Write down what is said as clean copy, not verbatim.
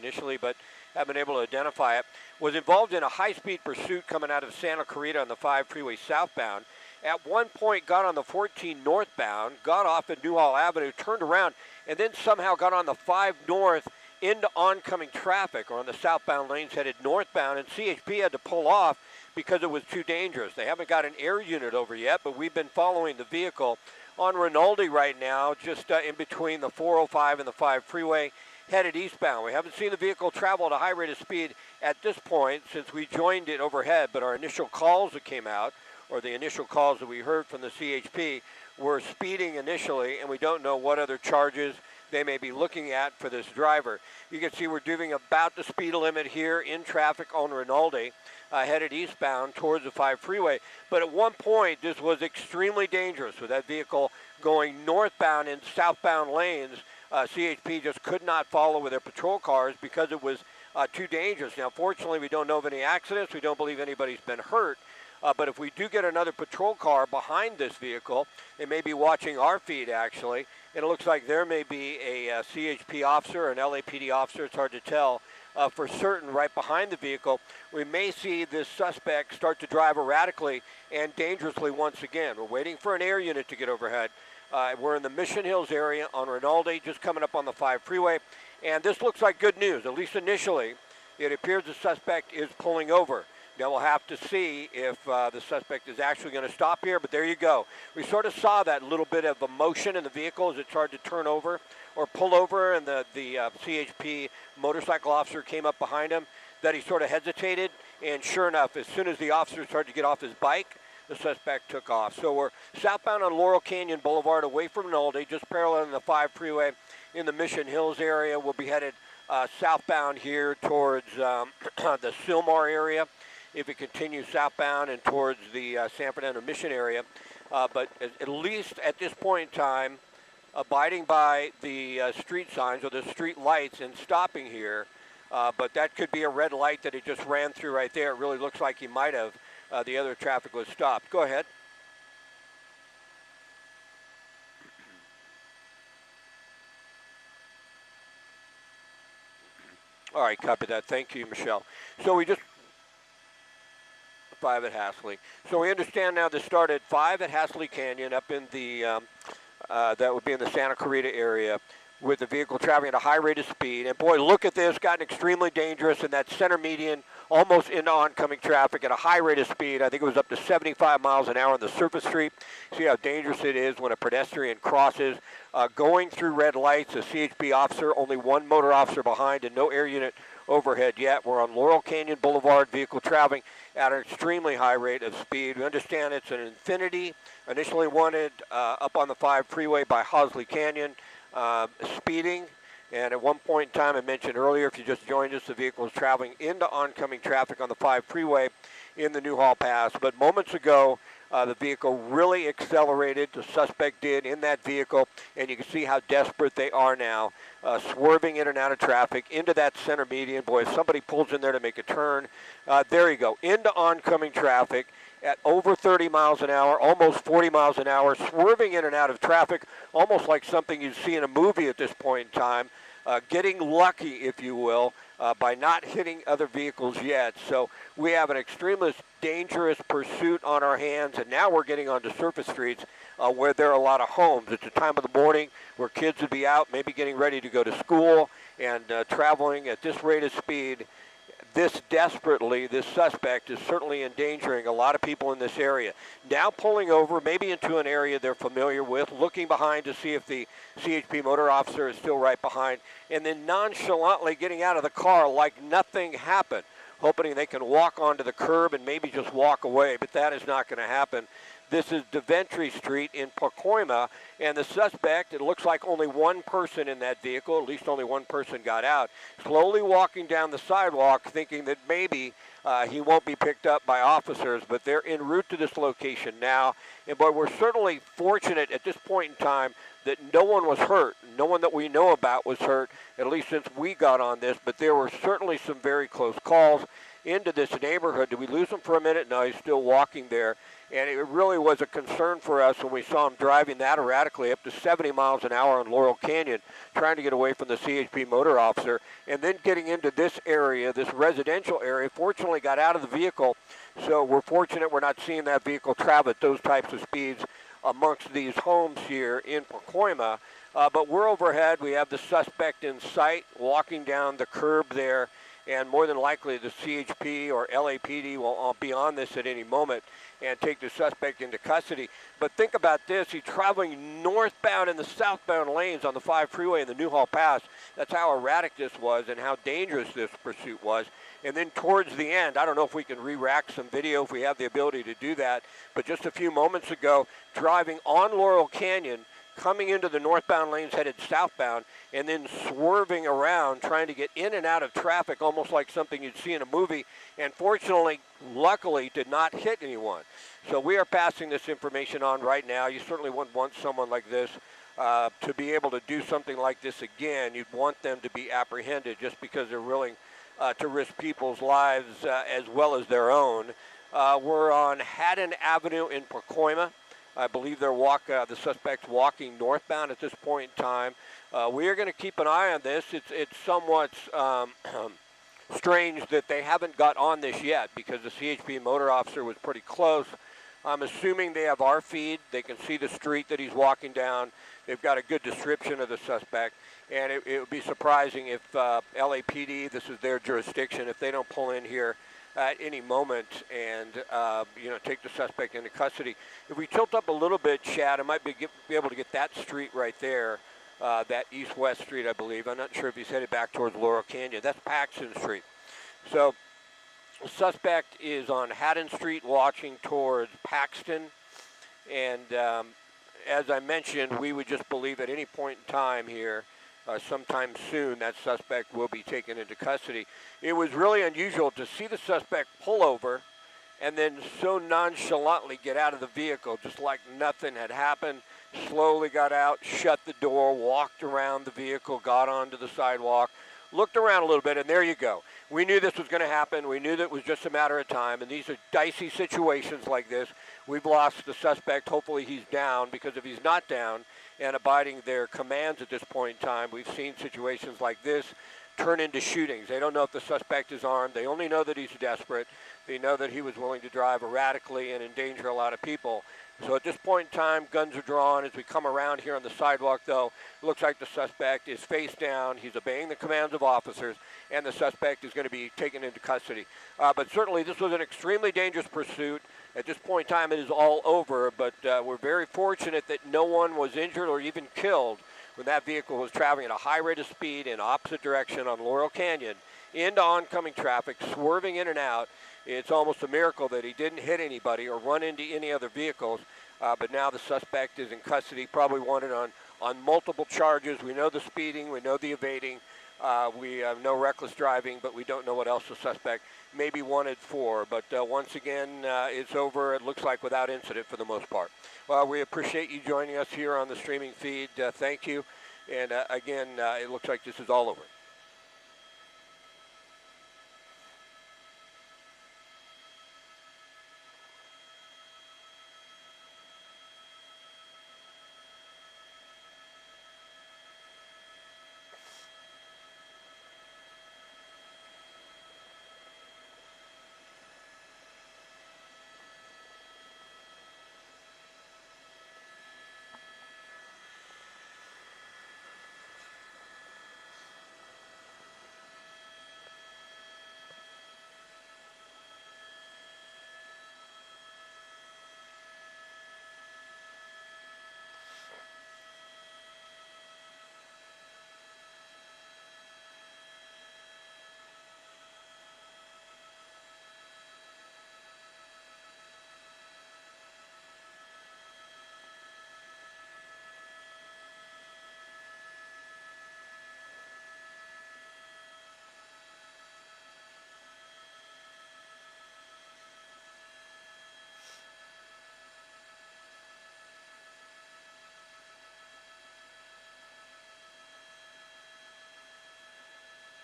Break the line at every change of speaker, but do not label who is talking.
initially, but haven't been able to identify it, was involved in a high-speed pursuit coming out of Santa Clarita on the 5 freeway southbound. At one point got on the 14 northbound, got off at Newhall Avenue, turned around, and then somehow got on the 5 north into oncoming traffic, or on the southbound lanes headed northbound, and CHP had to pull off because it was too dangerous. They haven't got an air unit over yet, but we've been following the vehicle on Rinaldi right now, just in between the 405 and the 5 freeway, headed eastbound. We haven't seen the vehicle travel at a high rate of speed at this point since we joined it overhead, but our initial calls that came out, or the initial calls that we heard from the CHP, were speeding initially, and we don't know what other charges they may be looking at for this driver. You can see we're doing about the speed limit here in traffic on Rinaldi, headed eastbound towards the 5 freeway. But at one point, this was extremely dangerous with that vehicle going northbound in southbound lanes. CHP just could not follow with their patrol cars because it was too dangerous. Now, fortunately, we don't know of any accidents. We don't believe anybody's been hurt. But if we do get another patrol car behind this vehicle, they may be watching our feed, actually, and it looks like there may be a CHP officer or an LAPD officer, it's hard to tell, for certain right behind the vehicle. We may see this suspect start to drive erratically and dangerously once again. We're waiting for an air unit to get overhead. We're in the Mission Hills area on Rinaldi, just coming up on the 5 freeway, and this looks like good news, at least initially. It appears the suspect is pulling over. Now we'll have to see if the suspect is actually going to stop here, but there you go. We sort of saw that little bit of emotion in the vehicle as it started to turn over or pull over, and the CHP motorcycle officer came up behind him, that he sort of hesitated, and sure enough, as soon as the officer started to get off his bike, the suspect took off. So we're southbound on Laurel Canyon Boulevard away from Rinaldi, just paralleling the 5 freeway in the Mission Hills area. We'll be headed southbound here towards the Sylmar area, if it continues southbound and towards the San Fernando Mission area. But at least at this point in time, abiding by the street signs or the street lights and stopping here. But that could be a red light that he just ran through right there. It really looks like he might have. The other traffic was stopped. Go ahead. All right, copy that. Thank you, Michelle. So we just 5 at Hasley. So we understand now this started 5 at Hasley Canyon up in the, that would be in the Santa Clarita area, with the vehicle traveling at a high rate of speed. And boy, look at this, gotten extremely dangerous in that center median, almost into oncoming traffic at a high rate of speed. I think it was up to 75 miles an hour on the surface street. See how dangerous it is when a pedestrian crosses. Going through red lights, a CHP officer, only one motor officer behind, and no air unit overhead yet. We're on Laurel Canyon Boulevard, vehicle traveling at an extremely high rate of speed. We understand it's an Infiniti, initially wanted up on the 5 freeway by Hasley Canyon, speeding. And at one point in time, I mentioned earlier, if you just joined us, the vehicle was traveling into oncoming traffic on the 5 freeway in the Newhall Pass. But moments ago, the vehicle really accelerated. The suspect did in that vehicle, and you can see how desperate they are now, swerving in and out of traffic into that center median. Boy, if somebody pulls in there to make a turn, there you go, into oncoming traffic at over 30 miles an hour, almost 40 miles an hour, swerving in and out of traffic, almost like something you'd see in a movie at this point in time, getting lucky, if you will, by not hitting other vehicles yet. So we have an extremely dangerous pursuit on our hands, and now we're getting onto surface streets where there are a lot of homes. It's a time of the morning where kids would be out, maybe getting ready to go to school, and traveling at this rate of speed. This suspect is certainly endangering a lot of people in this area. Now pulling over, maybe into an area they're familiar with, looking behind to see if the CHP motor officer is still right behind, and then nonchalantly getting out of the car like nothing happened, hoping they can walk onto the curb and maybe just walk away, but that is not going to happen. This is Deventry Street in Pacoima, and the suspect, it looks like only one person in that vehicle, at least only one person got out, slowly walking down the sidewalk thinking that maybe he won't be picked up by officers, but they're en route to this location now. And boy, we're certainly fortunate at this point in time that no one was hurt. No one that we know about was hurt, at least since we got on this, but there were certainly some very close calls. into this neighborhood. Did we lose him for a minute? No, he's still walking there. And it really was a concern for us when we saw him driving that erratically up to 70 miles an hour on Laurel Canyon, trying to get away from the CHP motor officer, and then getting into this area, this residential area. Fortunately got out of the vehicle, so we're fortunate we're not seeing that vehicle travel at those types of speeds amongst these homes here in Pacoima. But we're overhead. We have the suspect in sight walking down the curb there, and more than likely the CHP or LAPD will be on this at any moment and take the suspect into custody. But think about this. He's traveling northbound in the southbound lanes on the 5 freeway in the Newhall Pass. That's how erratic this was and how dangerous this pursuit was. And then towards the end, I don't know if we can re-rack some video if we have the ability to do that, but just a few moments ago, driving on Laurel Canyon, coming into the northbound lanes headed southbound, and then swerving around trying to get in and out of traffic almost like something you'd see in a movie, and fortunately, luckily, did not hit anyone. So we are passing this information on right now. You certainly wouldn't want someone like this to be able to do something like this again. You'd want them to be apprehended just because they're willing to risk people's lives as well as their own. We're on Haddon Avenue in Pacoima. I believe they're the suspect's walking northbound at this point in time. We are going to keep an eye on this. It's somewhat strange that they haven't got on this yet because the CHP motor officer was pretty close. I'm assuming they have our feed. They can see the street that he's walking down. They've got a good description of the suspect. And it would be surprising if LAPD, this is their jurisdiction, if they don't pull in here at any moment and take the suspect into custody. If we tilt up a little bit, Chad, I might be able to get that street right there, that east-west street, I believe. I'm not sure if he's headed back towards Laurel Canyon. That's Paxton Street. So the suspect is on Haddon Street watching towards Paxton. And as I mentioned, we would just believe at any point in time here, sometime soon, that suspect will be taken into custody. It was really unusual to see the suspect pull over and then so nonchalantly get out of the vehicle, just like nothing had happened. Slowly got out, shut the door, walked around the vehicle, got onto the sidewalk, looked around a little bit, and there you go. We knew this was going to happen. We knew that it was just a matter of time, and these are dicey situations like this. We've lost the suspect. Hopefully he's down, because if he's not down and abiding their commands at this point in time, we've seen situations like this turn into shootings. They don't know if the suspect is armed. They only know that he's desperate. They know that he was willing to drive erratically and endanger a lot of people. So at this point in time, guns are drawn. As we come around here on the sidewalk, though, it looks like the suspect is face down. He's obeying the commands of officers, and the suspect is going to be taken into custody. But certainly this was an extremely dangerous pursuit. At this point in time, it is all over, but we're very fortunate that no one was injured or even killed when that vehicle was traveling at a high rate of speed in opposite direction on Laurel Canyon into oncoming traffic, swerving in and out. It's almost a miracle that he didn't hit anybody or run into any other vehicles, but now the suspect is in custody, probably wanted on multiple charges. We know the speeding, we know the evading, we know reckless driving, but we don't know what else the suspect may be wanted for. But once again, it's over, it looks like, without incident for the most part. Well, we appreciate you joining us here on the streaming feed. Thank you. And again, it looks like this is all over.